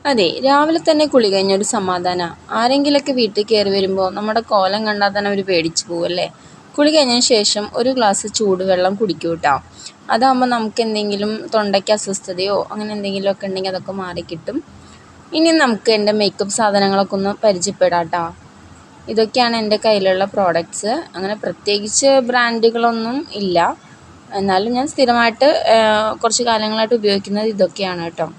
അതെ, രാവിലെ തന്നെ കുളി കഴിഞ്ഞൊരു സമാധാനാ. ആരെങ്കിലൊക്കെ വീട്ടിൽ കയറി വരുമ്പോൾ നമ്മുടെ കോലം കണ്ടാൽ തന്നെ അവർ പേടിച്ചു പോകും അല്ലേ? കുളി കഴിഞ്ഞതിന് ശേഷം ഒരു ഗ്ലാസ് ചൂടുവെള്ളം കുടിക്കൂ കേട്ടോ. അതാകുമ്പോൾ നമുക്ക് എന്തെങ്കിലും തൊണ്ടയ്ക്ക് അസ്വസ്ഥതയോ അങ്ങനെ എന്തെങ്കിലുമൊക്കെ ഉണ്ടെങ്കിൽ അതൊക്കെ മാറിക്കിട്ടും. ഇനി നമുക്ക് എൻ്റെ മേക്കപ്പ് സാധനങ്ങളൊക്കെ ഒന്ന് പരിചയപ്പെടാം ട്ടോ. ഇതൊക്കെയാണ് എൻ്റെ കയ്യിലുള്ള പ്രോഡക്റ്റ്സ്. അങ്ങനെ പ്രത്യേകിച്ച് ബ്രാൻഡുകളൊന്നും ഇല്ല. എന്നാലും ഞാൻ സ്ഥിരമായിട്ട് കുറച്ച് കാലങ്ങളായിട്ട് ഉപയോഗിക്കുന്നത് ഇതൊക്കെയാണ് കേട്ടോ.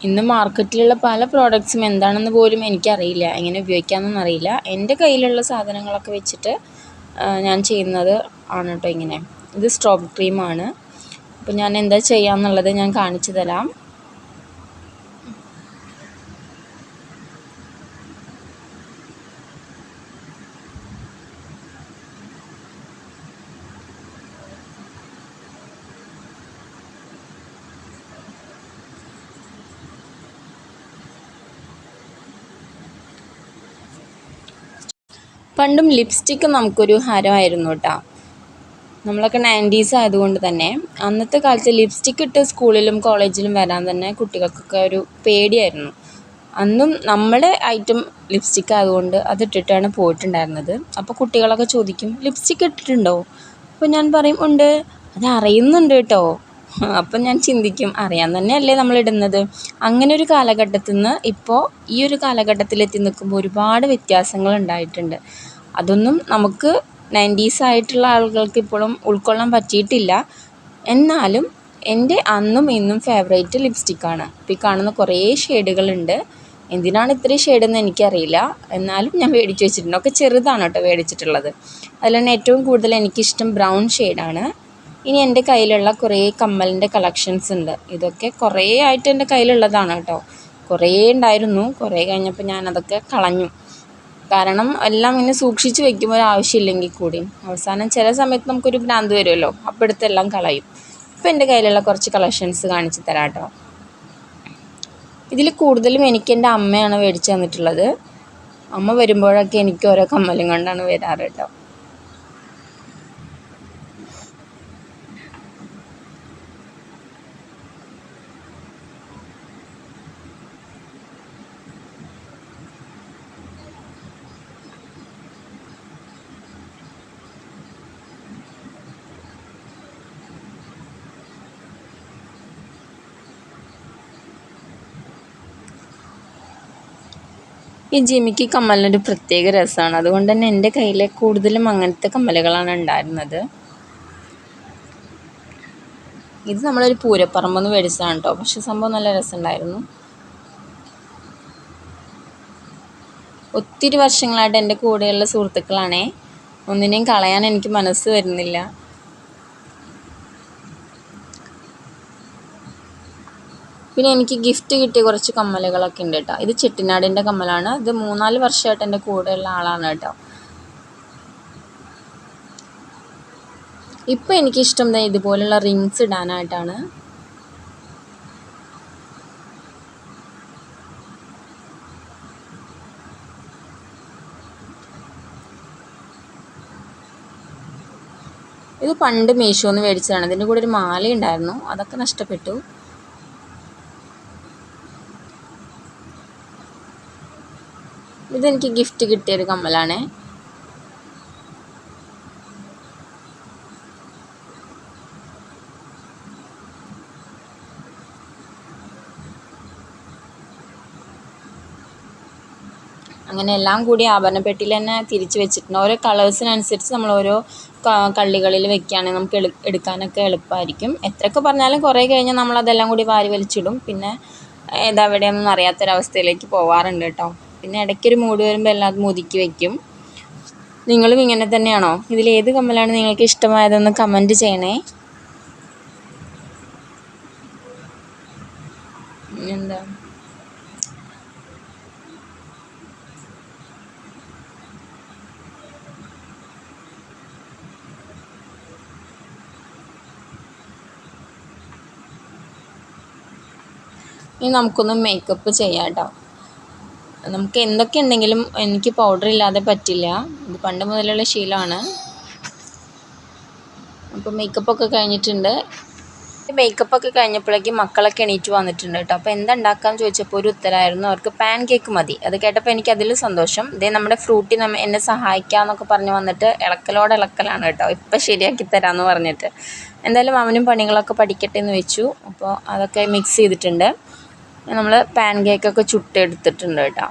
ഇന്ന് മാർക്കറ്റിലുള്ള പല പ്രോഡക്റ്റ്സും എന്താണെന്ന് പോലും എനിക്കറിയില്ല, എങ്ങനെ ഉപയോഗിക്കാമെന്നൊന്നും അറിയില്ല. എൻ്റെ കയ്യിലുള്ള സാധനങ്ങളൊക്കെ വെച്ചിട്ട് ഞാൻ ചെയ്യുന്നത് ആണ് കേട്ടോ ഇങ്ങനെ. ഇത് സ്ട്രോബ് ക്രീമാണ്. അപ്പോൾ ഞാൻ എന്താ ചെയ്യാമെന്നുള്ളത് ഞാൻ കാണിച്ചു തരാം. പണ്ടും ലിപ്സ്റ്റിക്ക് നമുക്കൊരു ഹരമായിരുന്നു കേട്ടോ. നമ്മളൊക്കെ 90s ആയതുകൊണ്ട് തന്നെ അന്നത്തെ കാലത്ത് ലിപ്സ്റ്റിക്ക് ഇട്ട് സ്കൂളിലും കോളേജിലും വരാൻ തന്നെ കുട്ടികൾക്കൊക്കെ ഒരു പേടിയായിരുന്നു. അന്നും നമ്മുടെ ഐറ്റം ലിപ്സ്റ്റിക്ക് ആയതുകൊണ്ട് അതിട്ടിട്ടാണ് പോയിട്ടുണ്ടായിരുന്നത്. അപ്പോൾ കുട്ടികളൊക്കെ ചോദിക്കും, ലിപ്സ്റ്റിക്ക് ഇട്ടിട്ടുണ്ടോ? അപ്പോൾ ഞാൻ പറയും ഉണ്ട്, അത് അറിയുന്നുണ്ട് കേട്ടോ. അപ്പം ഞാൻ ചിന്തിക്കും, അറിയാൻ തന്നെയല്ലേ നമ്മളിടുന്നത്. അങ്ങനെ ഒരു കാലഘട്ടത്തിൽ നിന്ന് ഇപ്പോൾ ഈ ഒരു കാലഘട്ടത്തിലെത്തി നിൽക്കുമ്പോൾ ഒരുപാട് വ്യത്യാസങ്ങൾ ഉണ്ടായിട്ടുണ്ട്. അതൊന്നും നമുക്ക് 90s ആയിട്ടുള്ള ആളുകൾക്ക് ഇപ്പോഴും ഉൾക്കൊള്ളാൻ പറ്റിയിട്ടില്ല. എന്നാലും എൻ്റെ അന്നും ഇന്നും ഫേവറേറ്റ് ലിപ്സ്റ്റിക്കാണ്. ഇപ്പോൾ ഈ കാണുന്ന കുറേ ഷെയ്ഡുകളുണ്ട്. എന്തിനാണ് ഇത്രയും ഷെയ്ഡെന്ന് എനിക്കറിയില്ല. എന്നാലും ഞാൻ മേടിച്ച് വെച്ചിട്ടുണ്ട്. ഒക്കെ ചെറുതാണ് കേട്ടോ മേടിച്ചിട്ടുള്ളത്. അതിൽ തന്നെ ഏറ്റവും കൂടുതൽ എനിക്കിഷ്ടം ബ്രൗൺ ഷെയ്ഡാണ്. ഇനി എൻ്റെ കയ്യിലുള്ള കുറേ കമ്മലിൻ്റെ കളക്ഷൻസ് ഉണ്ട്. ഇതൊക്കെ കുറേ ആയിട്ട് എൻ്റെ കയ്യിലുള്ളതാണ് കേട്ടോ. കുറേ ഉണ്ടായിരുന്നു. കുറേ കഴിഞ്ഞപ്പോൾ ഞാനതൊക്കെ കളഞ്ഞു. കാരണം എല്ലാം ഇങ്ങനെ സൂക്ഷിച്ച് വെക്കുമ്പോൾ ഒരാവശ്യമില്ലെങ്കിൽ കൂടി അവസാനം ചില സമയത്ത് നമുക്കൊരു ഭ്രാന്ത് വരുമല്ലോ, അപ്പോൾ എടുത്തെല്ലാം കളയും. ഇപ്പോൾ എൻ്റെ കയ്യിലുള്ള കുറച്ച് കളക്ഷൻസ് കാണിച്ച് തരാം കേട്ടോ. ഇതിൽ കൂടുതലും എനിക്ക് എൻ്റെ അമ്മയാണ് മേടിച്ച് തന്നിട്ടുള്ളത്. അമ്മ വരുമ്പോഴൊക്കെ എനിക്ക് ഓരോ കമ്മലും കൊണ്ടാണ് വരാറ് കേട്ടോ. ഈ ജിമിക്കി കമ്മലിനൊരു പ്രത്യേക രസമാണ്. അതുകൊണ്ട് തന്നെ എൻ്റെ കയ്യിൽ കൂടുതലും അങ്ങനത്തെ കമ്മലുകളാണ് ഉണ്ടായിരുന്നത്. ഇത് നമ്മളൊരു പൂരപ്പറമ്പെന്ന് മേടിച്ചതാണ് കേട്ടോ. പക്ഷെ സംഭവം നല്ല രസമുണ്ടായിരുന്നു. ഒത്തിരി വർഷങ്ങളായിട്ട് എൻ്റെ കൂടെയുള്ള സുഹൃത്തുക്കളാണേ. ഒന്നിനെയും കളയാൻ എനിക്ക് മനസ്സ് വരുന്നില്ല. പിന്നെ എനിക്ക് ഗിഫ്റ്റ് കിട്ടിയ കുറച്ച് കമ്മലുകളൊക്കെ ഉണ്ട് കേട്ടോ. ഇത് ചെട്ടിനാടിൻ്റെ കമ്മലാണ്. ഇത് 3-4 വർഷമായിട്ട് എൻ്റെ കൂടെയുള്ള ആളാണ് കേട്ടോ. ഇപ്പോൾ എനിക്കിഷ്ടം ഇതുപോലുള്ള റിങ്സ് ഇടാനായിട്ടാണ്. ഇത് പണ്ട് മീഷോന്ന് മേടിച്ചതാണ്. ഇതിൻ്റെ കൂടെ ഒരു മാല ഉണ്ടായിരുന്നു, അതൊക്കെ നഷ്ടപ്പെട്ടു. ഇതെനിക്ക് ഗിഫ്റ്റ് കിട്ടിയൊരു കമ്മലാണേ. അങ്ങനെ എല്ലാം കൂടി ആഭരണപ്പെട്ടിയിൽ തന്നെ തിരിച്ച് വെച്ചിട്ടുണ്ട്. ഓരോ കളേഴ്സിനനുസരിച്ച് നമ്മൾ ഓരോ കള്ളികളിൽ വെക്കുകയാണെങ്കിൽ നമുക്ക് എടുക്കാനൊക്കെ എളുപ്പമായിരിക്കും. എത്രയൊക്കെ പറഞ്ഞാലും കുറേ കഴിഞ്ഞാൽ നമ്മളതെല്ലാം കൂടി വാരി വലിച്ചിടും. പിന്നെ എവിടെയൊന്നും അറിയാത്തൊരവസ്ഥയിലേക്ക് പോവാറുണ്ട് കേട്ടോ. പിന്നെ ഇടയ്ക്കൊരു മൂഡ് വരുമ്പോൾ എല്ലാം ഒതുക്കി വയ്ക്കും. നിങ്ങളും ഇങ്ങനെ തന്നെയാണോ? ഇതിലേത് കമ്മലാണ് നിങ്ങൾക്ക് ഇഷ്ടമായതെന്ന് കമൻറ്റ് ചെയ്യണേ. എന്താ ഇനി നമുക്കൊന്ന് മേക്കപ്പ് ചെയ്യാം കേട്ടോ. നമുക്ക് എന്തൊക്കെ ഉണ്ടെങ്കിലും എനിക്ക് പൗഡർ ഇല്ലാതെ പറ്റില്ല. ഇത് പണ്ട് മുതലുള്ള ശീലമാണ്. അപ്പോൾ മേക്കപ്പൊക്കെ കഴിഞ്ഞിട്ടുണ്ട്. മേക്കപ്പൊക്കെ കഴിഞ്ഞപ്പോഴേക്കും മക്കളൊക്കെ എണീറ്റ് വന്നിട്ടുണ്ട് കേട്ടോ. അപ്പോൾ എന്താ ഉണ്ടാക്കാമെന്ന് ചോദിച്ചപ്പോൾ ഒരു ഉത്തരമായിരുന്നു, അവർക്ക് പാൻ കേക്ക് മതി. അത് കേട്ടപ്പോൾ എനിക്ക് അതിൽ സന്തോഷം. ഇതേ നമ്മുടെ ഫ്രൂട്ടി എന്നെ സഹായിക്കാമെന്നൊക്കെ പറഞ്ഞ് വന്നിട്ട് ഇളക്കലാണ് കേട്ടോ. ഇപ്പം ശരിയാക്കി തരാമെന്ന് പറഞ്ഞിട്ട്. എന്തായാലും അവനും പണികളൊക്കെ പഠിക്കട്ടെ എന്ന് വെച്ചു. അപ്പോൾ അതൊക്കെ മിക്സ് ചെയ്തിട്ടുണ്ട്. നമ്മൾ പാൻ കേക്കൊക്കെ ചുട്ടെടുത്തിട്ടുണ്ട് കേട്ടോ.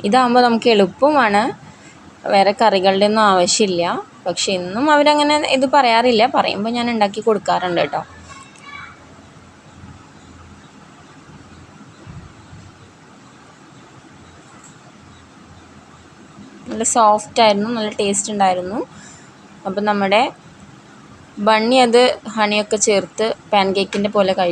ഇതാകുമ്പോൾ നമുക്ക് എളുപ്പമാണ്, വേറെ കറികളുടെ ഒന്നും ആവശ്യമില്ല. പക്ഷെ എന്നും അവരങ്ങനെ ഇത് പറയാറില്ല, പറയുമ്പോൾ ഞാൻ ഉണ്ടാക്കി കൊടുക്കാറുണ്ട് കേട്ടോ. നല്ല സോഫ്റ്റായിരുന്നു, നല്ല ടേസ്റ്റ് ഉണ്ടായിരുന്നു. അപ്പം നമ്മുടെ ബണ്ണി അത് ഹണിയൊക്കെ ചേർത്ത് പാൻ കേക്കിൻ്റെ പോലെ കഴിച്ചു.